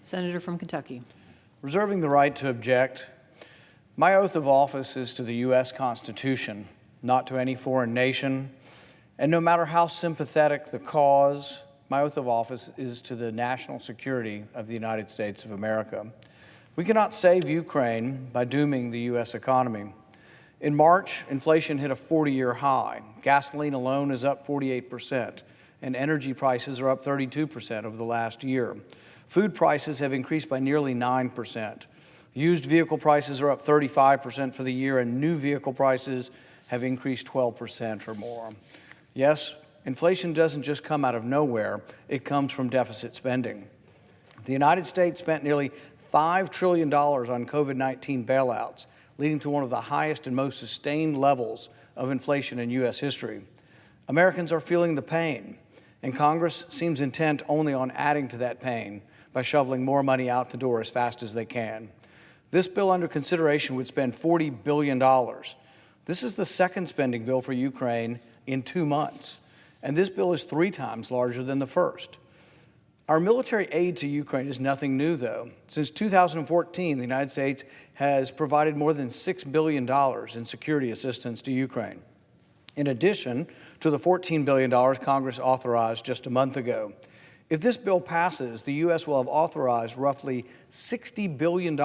Senator from Kentucky. Reserving the right to object, my oath of office is to the U.S. Constitution, not to any foreign nation, and no matter how sympathetic the cause, my oath of office is to the national security of the United States of America. We cannot save Ukraine by dooming the U.S. economy. In March, inflation hit a 40-year high. Gasoline alone is up 48%, and energy prices are up 32% over the last year. Food prices have increased by nearly 9%. Used vehicle prices are up 35% for the year, and new vehicle prices have increased 12% or more. Yes, inflation doesn't just come out of nowhere, it comes from deficit spending. The United States spent nearly $5 trillion on COVID-19 bailouts, leading to one of the highest and most sustained levels of inflation in U.S. history. Americans are feeling the pain, and Congress seems intent only on adding to that pain by shoveling more money out the door as fast as they can. This bill under consideration would spend $40 billion. This is the second spending bill for Ukraine in 2 months, and this bill is 3 times larger than the first. Our military aid to Ukraine is nothing new, though. Since 2014, the United States has provided more than $6 billion in security assistance to Ukraine, in addition to the $14 billion Congress authorized just a month ago. If this bill passes, the U.S. will have authorized roughly $60 billion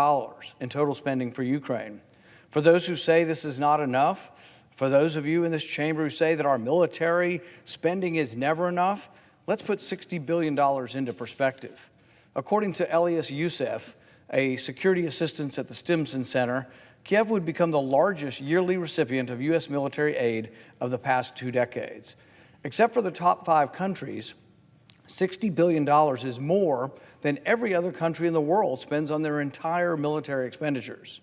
in total spending for Ukraine. For those who say this is not enough, for those of you in this chamber who say that our military spending is never enough, let's put $60 billion into perspective. According to Elias Youssef, a security assistant at the Stimson Center, Kiev would become the largest yearly recipient of U.S. military aid of the past 2 decades. Except for the top 5 countries, $60 billion is more than every other country in the world spends on their entire military expenditures.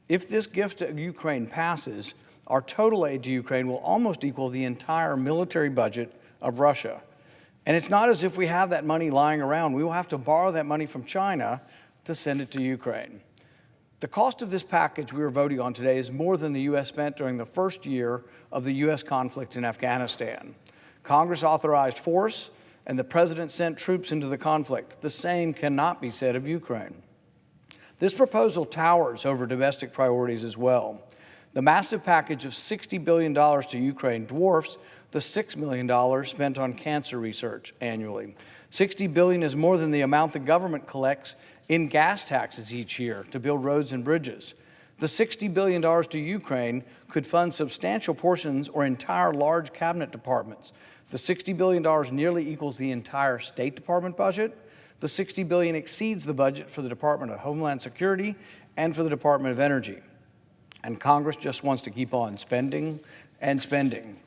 If this gift to Ukraine passes, our total aid to Ukraine will almost equal the entire military budget of Russia. And it's not as if we have that money lying around. We will have to borrow that money from China to send it to Ukraine. The cost of this package we are voting on today is more than the U.S. spent during the first year of the U.S. conflict in Afghanistan. Congress authorized force, and the president sent troops into the conflict. The same cannot be said of Ukraine. This proposal towers over domestic priorities as well. The massive package of $60 billion to Ukraine dwarfs the $6 million spent on cancer research annually. $60 billion is more than the amount the government collects in gas taxes each year to build roads and bridges. The $60 billion to Ukraine could fund substantial portions or entire large cabinet departments. The $60 billion nearly equals the entire State Department budget. The $60 billion exceeds the budget for the Department of Homeland Security and for the Department of Energy. And Congress just wants to keep on spending and spending.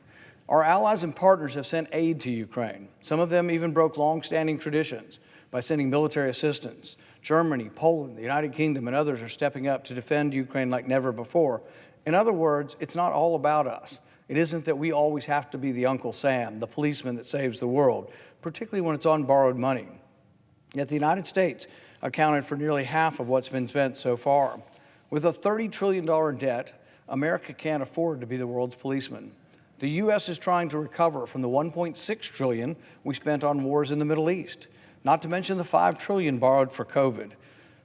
Our allies and partners have sent aid to Ukraine. Some of them even broke long-standing traditions by sending military assistance. Germany, Poland, the United Kingdom, and others are stepping up to defend Ukraine like never before. In other words, it's not all about us. It isn't that we always have to be the Uncle Sam, the policeman that saves the world, particularly when it's on borrowed money. Yet the United States accounted for nearly half of what's been spent so far. With a $30 trillion debt, America can't afford to be the world's policeman. The U.S. is trying to recover from the $1.6 trillion we spent on wars in the Middle East, not to mention the $5 trillion borrowed for COVID.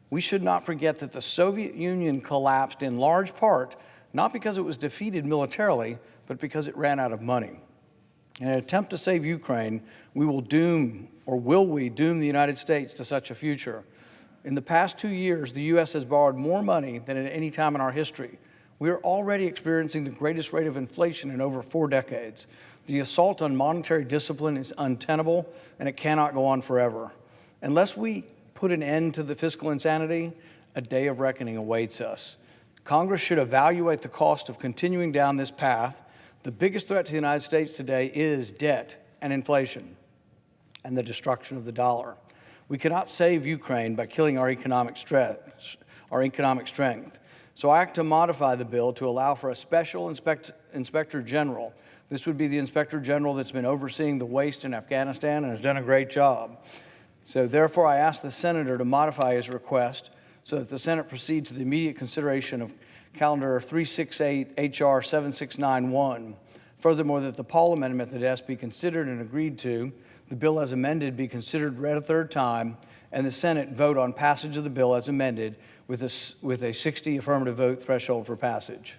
We should not forget that the Soviet Union collapsed in large part, not because it was defeated militarily, but because it ran out of money. In an attempt to save Ukraine, will we doom the United States to such a future? In the past 2 years, the U.S. has borrowed more money than at any time in our history. We are already experiencing the greatest rate of inflation in over 4 decades. The assault on monetary discipline is untenable, and it cannot go on forever. Unless we put an end to the fiscal insanity, a day of reckoning awaits us. Congress should evaluate the cost of continuing down this path. The biggest threat to the United States today is debt and inflation and the destruction of the dollar. We cannot save Ukraine by killing our economic strength. So I act to modify the bill to allow for a special inspector general. This would be the inspector general that's been overseeing the waste in Afghanistan and has done a great job. So therefore, I ask the senator to modify his request so that the Senate proceed to the immediate consideration of Calendar 368 H.R. 7691. Furthermore, that the Paul Amendment at the desk be considered and agreed to, the bill as amended be considered read a third time, and the Senate vote on passage of the bill as amended with a 60 affirmative vote threshold for passage.